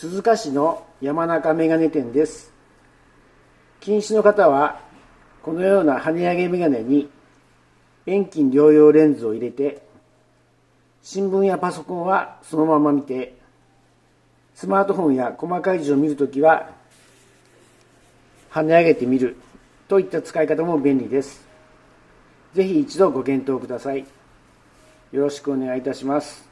鈴鹿市の山中メガネ店です。近視の方はこのような跳ね上げメガネに遠近両用レンズを入れて、新聞やパソコンはそのまま見て、スマートフォンや細かい字を見るときは跳ね上げてみるといった使い方も便利です。ぜひ一度ご検討ください。よろしくお願いいたします。